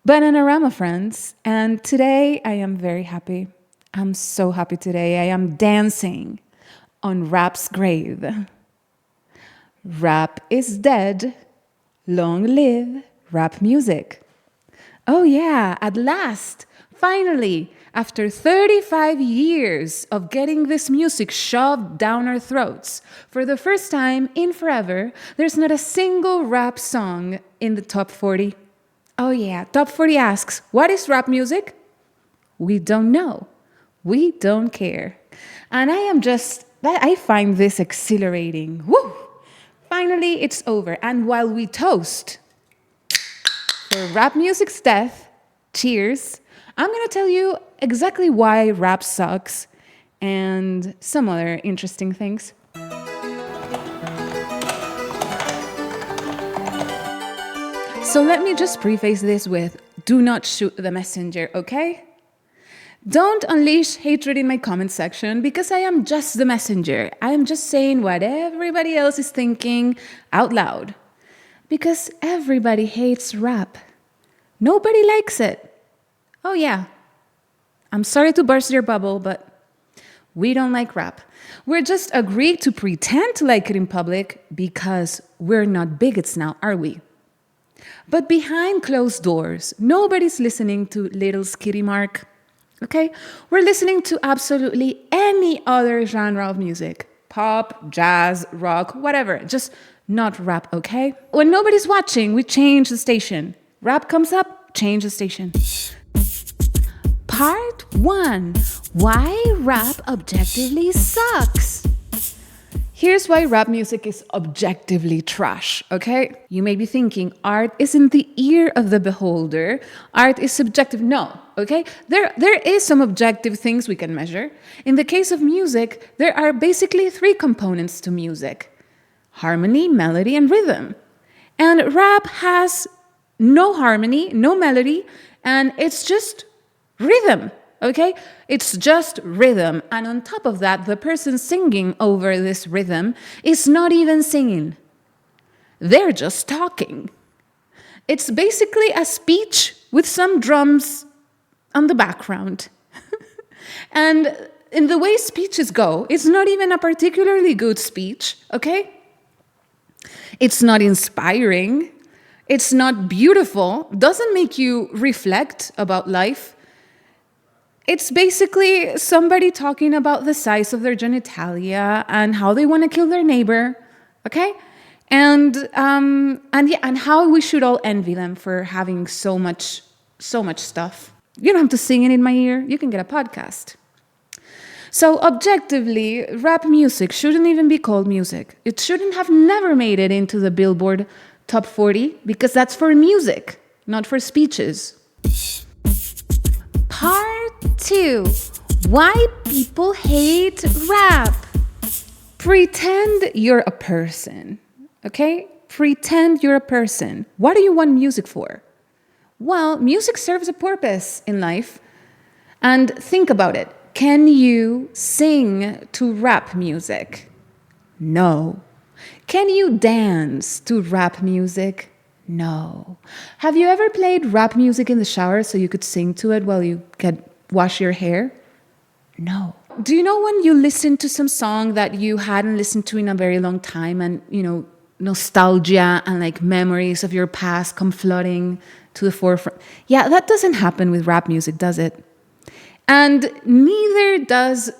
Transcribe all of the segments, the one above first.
Bananarama friends, and today I am very happy. I'm so happy today. I am dancing on rap's grave. Rap is dead. Long live rap music. Oh, yeah, at last, finally, after 35 years of getting this music shoved down our throats, for the first time in forever, there's not a single rap song in the top 40. Oh, yeah, top 40 asks, what is rap music? We don't know. We don't care. And I find this exhilarating. Woo! Finally, it's over. And while we toast for rap music's death, cheers, I'm going to tell you exactly why rap sucks and some other interesting things. So let me just preface this with, do not shoot the messenger, okay? Don't unleash hatred in my comment section because I am just the messenger. I am just saying what everybody else is thinking out loud. Because everybody hates rap. Nobody likes it. Oh yeah. I'm sorry to burst your bubble, but we don't like rap. We're just agreed to pretend to like it in public because we're not bigots now, are we? But behind closed doors, nobody's listening to Little Skitty Mark. Okay? We're listening to absolutely any other genre of music. Pop, jazz, rock, whatever. Just not rap, okay? When nobody's watching, we change the station. Rap comes up, change the station. Part 1. Why rap objectively sucks. Here's why rap music is objectively trash, okay? You may be thinking, art isn't the ear of the beholder. Art is subjective. No, okay? There is some objective things we can measure. In the case of music, there are basically 3 components to music: harmony, melody, and rhythm. And rap has no harmony, no melody, and it's just rhythm. Okay? It's just rhythm. And on top of that, the person singing over this rhythm is not even singing. They're just talking. It's basically a speech with some drums on the background. And in the way speeches go, it's not even a particularly good speech, okay? It's not inspiring. It's not beautiful. Doesn't make you reflect about life. It's basically somebody talking about the size of their genitalia and how they want to kill their neighbor, okay? And how we should all envy them for having so much stuff. You don't have to sing it in my ear. You can get a podcast. So objectively, rap music shouldn't even be called music. It shouldn't have never made it into the Billboard Top 40 because that's for music, not for speeches. Part 2. Why people hate rap. Pretend you're a person, okay? Pretend you're a person. What do you want music for? Well, music serves a purpose in life. And think about it. Can you sing to rap music? No. Can you dance to rap music? No. Have you ever played rap music in the shower so you could sing to it while you wash your hair? No. Do you know when you listen to some song that you hadn't listened to in a very long time and, nostalgia and like memories of your past come flooding to the forefront? Yeah, that doesn't happen with rap music, does it? And neither does,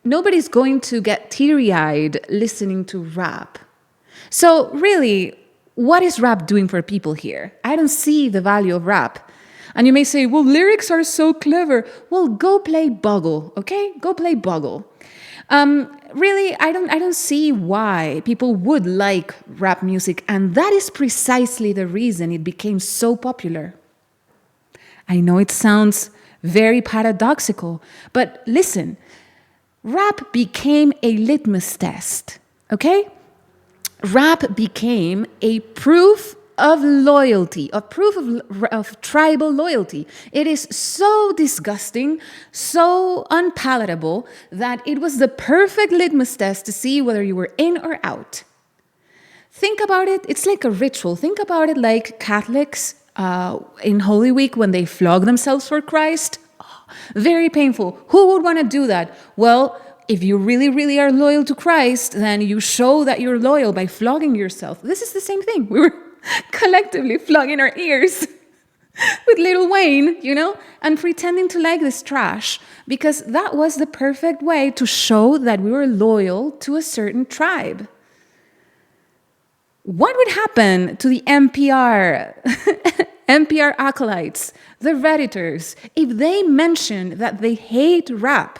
nobody's going to get teary-eyed listening to rap. So really, what is rap doing for people here? I don't see the value of rap. And you may say, well, lyrics are so clever. Well, go play Boggle, okay? Go play Boggle. Really, I don't see why people would like rap music. And that is precisely the reason it became so popular. I know it sounds very paradoxical, but listen, rap became a litmus test, okay? Rap became a proof of loyalty, a proof of tribal loyalty. It is so disgusting, so unpalatable, that it was the perfect litmus test to see whether you were in or out. Think about it, it's like a ritual. Think about it like Catholics in Holy Week when they flog themselves for Christ. Oh, very painful. Who would want to do that? Well, if you really, really are loyal to Christ, then you show that you're loyal by flogging yourself. This is the same thing. We were collectively flogging our ears with Lil Wayne, and pretending to like this trash, because that was the perfect way to show that we were loyal to a certain tribe. What would happen to the NPR acolytes, the Redditors, if they mentioned that they hate rap?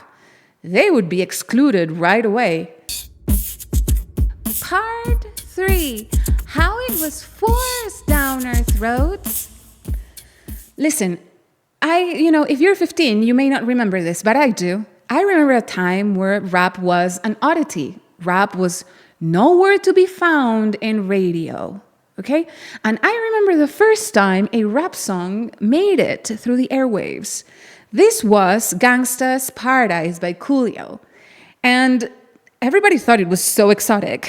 They would be excluded right away. Part 3. How it was forced down our throats. Listen, if you're 15, you may not remember this, but I do. I remember a time where rap was an oddity. Rap was nowhere to be found in radio, okay? And I remember the first time a rap song made it through the airwaves. This was Gangsta's Paradise by Coolio. And everybody thought it was so exotic.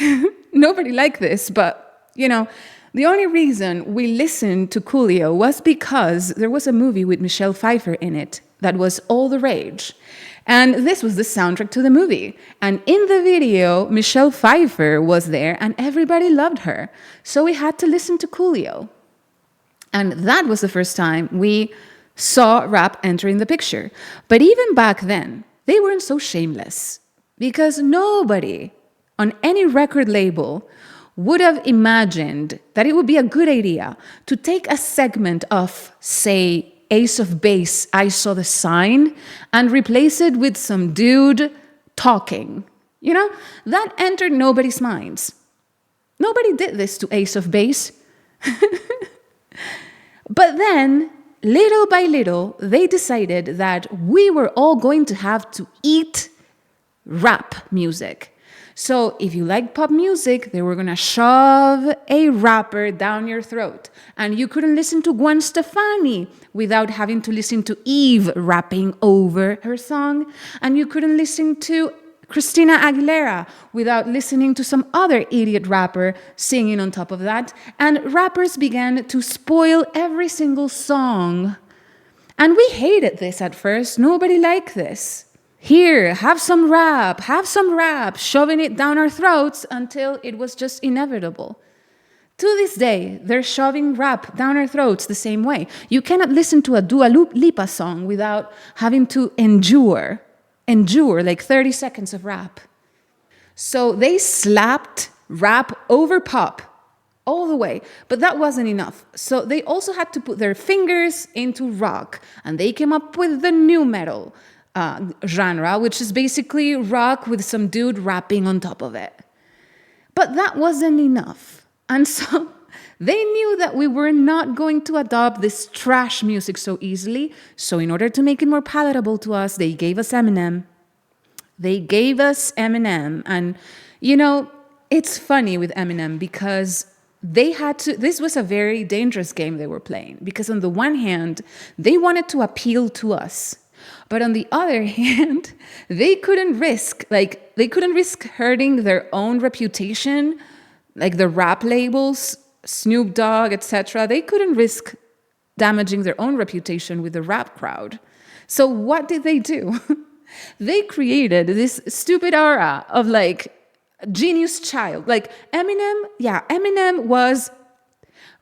Nobody liked this, but, the only reason we listened to Coolio was because there was a movie with Michelle Pfeiffer in it that was all the rage. And this was the soundtrack to the movie. And in the video, Michelle Pfeiffer was there and everybody loved her. So we had to listen to Coolio. And that was the first time we saw rap entering the picture. But even back then, they weren't so shameless, because nobody on any record label would have imagined that it would be a good idea to take a segment of, say, Ace of Base, I Saw the Sign, and replace it with some dude talking. That entered nobody's minds. Nobody did this to Ace of Base. But then, little by little, they decided that we were all going to have to eat rap music. So if you like pop music, they were going to shove a rapper down your throat. And you couldn't listen to Gwen Stefani without having to listen to Eve rapping over her song. And you couldn't listen to Christina Aguilera without listening to some other idiot rapper singing on top of that. And rappers began to spoil every single song. And we hated this at first. Nobody liked this. Here, have some rap, shoving it down our throats until it was just inevitable. To this day, they're shoving rap down our throats the same way. You cannot listen to a Dua Lipa song without having to endure like 30 seconds of rap. So they slapped rap over pop all the way, but that wasn't enough. So they also had to put their fingers into rock, and they came up with the new metal genre, which is basically rock with some dude rapping on top of it. But that wasn't enough. And so they knew that we were not going to adopt this trash music so easily. So in order to make it more palatable to us, they gave us Eminem. And, it's funny with Eminem because this was a very dangerous game they were playing. Because on the one hand, they wanted to appeal to us. But on the other hand, they couldn't risk hurting their own reputation, like the rap labels, Snoop Dogg, etc. They couldn't risk damaging their own reputation with the rap crowd. So what did they do? They created this stupid aura of genius child. Eminem was,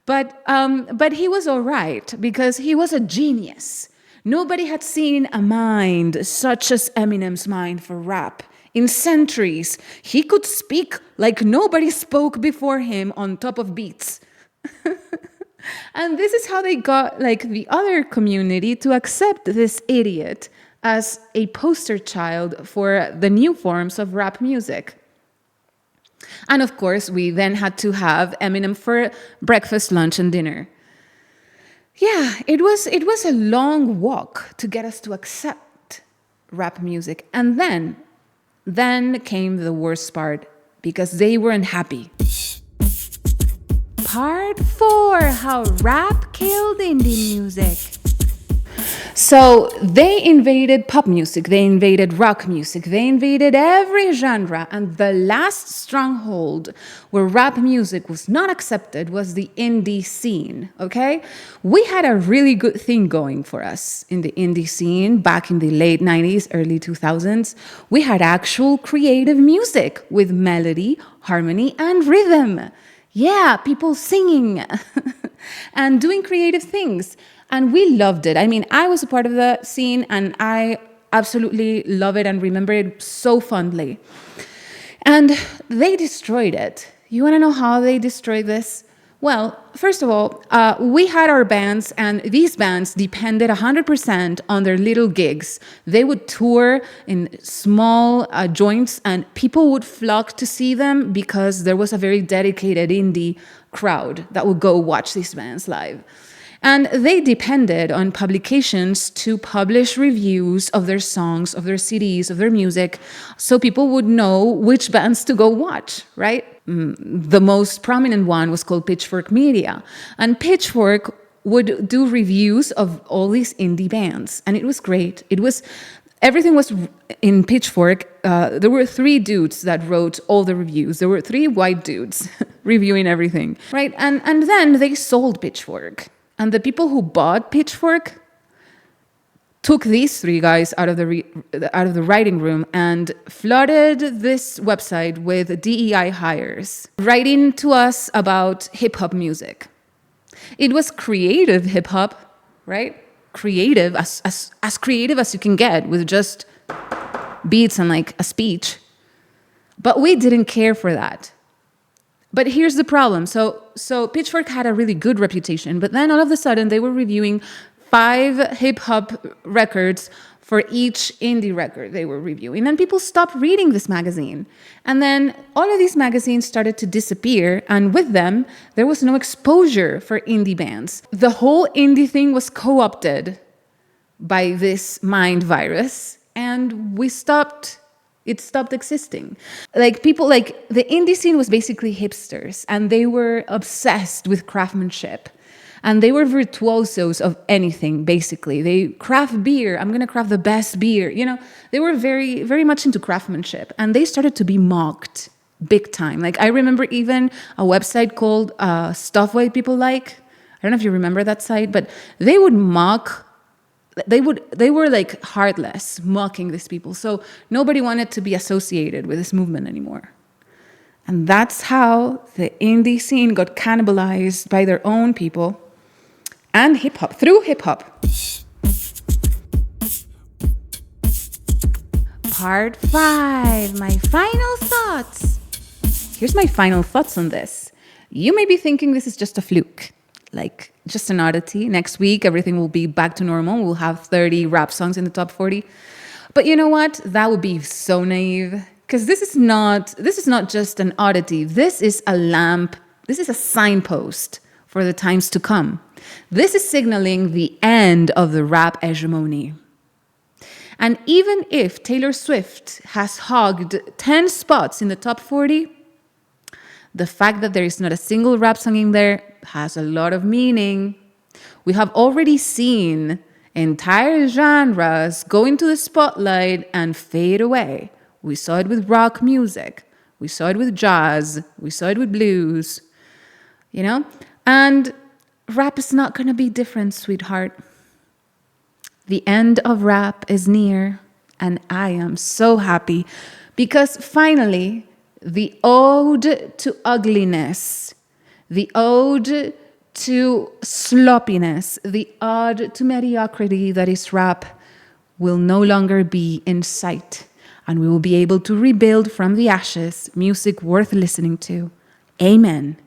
but he was all right because he was a genius. Nobody had seen a mind such as Eminem's mind for rap in centuries. He could speak like nobody spoke before him on top of beats. And this is how they got the other community to accept this idiot as a poster child for the new forms of rap music. And of course, we then had to have Eminem for breakfast, lunch, and dinner. Yeah, it was a long walk to get us to accept rap music. And then came the worst part, because they weren't happy. Part 4, how rap killed indie music. So So they invaded pop music, they invaded rock music, they invaded every genre. And the last stronghold where rap music was not accepted was the indie scene, okay? We had a really good thing going for us in the indie scene back in the late 90s, early 2000s. We had actual creative music with melody, harmony, and rhythm. Yeah, people singing and doing creative things. And we loved it. I mean, I was a part of the scene and I absolutely love it and remember it so fondly. And they destroyed it. You want to know how they destroyed this? Well, first of all, we had our bands, and these bands depended 100% on their little gigs. They would tour in small joints, and people would flock to see them because there was a very dedicated indie crowd that would go watch these bands live. And they depended on publications to publish reviews of their songs, of their CDs, of their music, so people would know which bands to go watch, right? The most prominent one was called Pitchfork Media. And Pitchfork would do reviews of all these indie bands. And it was great. Everything was in Pitchfork. There were 3 dudes that wrote all the reviews. There were 3 white dudes reviewing everything, right? And then they sold Pitchfork. And the people who bought Pitchfork took these 3 guys out of the writing room and flooded this website with DEI hires, writing to us about hip-hop music. It was creative hip-hop, right? Creative, as creative as you can get with just beats and like a speech. But we didn't care for that. But here's the problem. So Pitchfork had a really good reputation, but then all of a sudden they were reviewing 5 hip-hop records for each indie record they were reviewing. And people stopped reading this magazine. And then all of these magazines started to disappear, and with them, there was no exposure for indie bands. The whole indie thing was co-opted by this mind virus, and it stopped existing. Like people, like the indie scene was basically hipsters, and they were obsessed with craftsmanship. And they were virtuosos of anything, basically. They craft beer. I'm going to craft the best beer. You know, they were very, very much into craftsmanship. And they started to be mocked big time. Like I remember even a website called Stuff White People Like. I don't know if you remember that site, but they would mock. They were like heartless, mocking these people. So nobody wanted to be associated with this movement anymore. And that's how the indie scene got cannibalized by their own people and hip-hop, through hip-hop. Part 5, my final thoughts. Here's my final thoughts on this. You may be thinking this is just a fluke, like just an oddity. Next week, everything will be back to normal. We'll have 30 rap songs in the top 40. But you know what? That would be so naive. Because this is not just an oddity. This is a lamp. This is a signpost for the times to come. This is signaling the end of the rap hegemony. And even if Taylor Swift has hogged 10 spots in the top 40, the fact that there is not a single rap song in there has a lot of meaning. We have already seen entire genres go into the spotlight and fade away. We saw it with rock music. We saw it with jazz. We saw it with blues. You know? And rap is not going to be different, sweetheart. The end of rap is near, and I am so happy because finally, the ode to ugliness, the ode to sloppiness, the ode to mediocrity that is rap will no longer be in sight, and we will be able to rebuild from the ashes music worth listening to. Amen.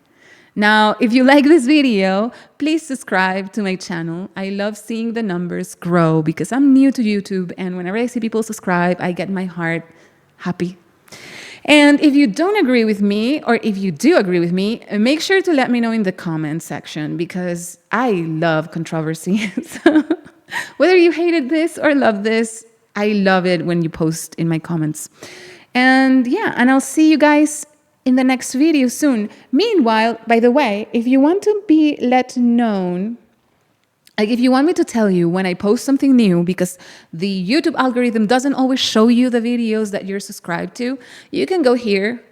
Now, if you like this video, please subscribe to my channel. I love seeing the numbers grow because I'm new to YouTube, and whenever I see people subscribe, I get my heart happy. And if you don't agree with me, or if you do agree with me, make sure to let me know in the comment section because I love controversy. Whether you hated this or love this, I love it when you post in my comments. And yeah, and I'll see you guys in the next video soon. Meanwhile, by the way, if you want to be let known Like if you want me to tell you when I post something new, because the YouTube algorithm doesn't always show you the videos that you're subscribed to, you can go here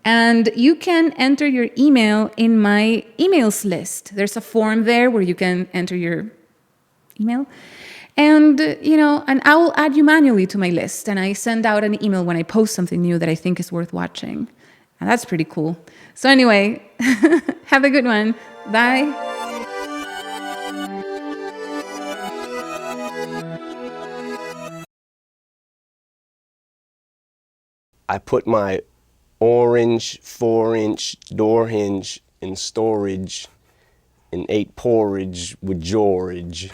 and you can enter your email in my emails list. There's a form there where you can enter your email. And, and I will add you manually to my list. And I send out an email when I post something new that I think is worth watching. And that's pretty cool. So anyway, have a good one. Bye. I put my orange 4-inch door hinge in storage and ate porridge with George.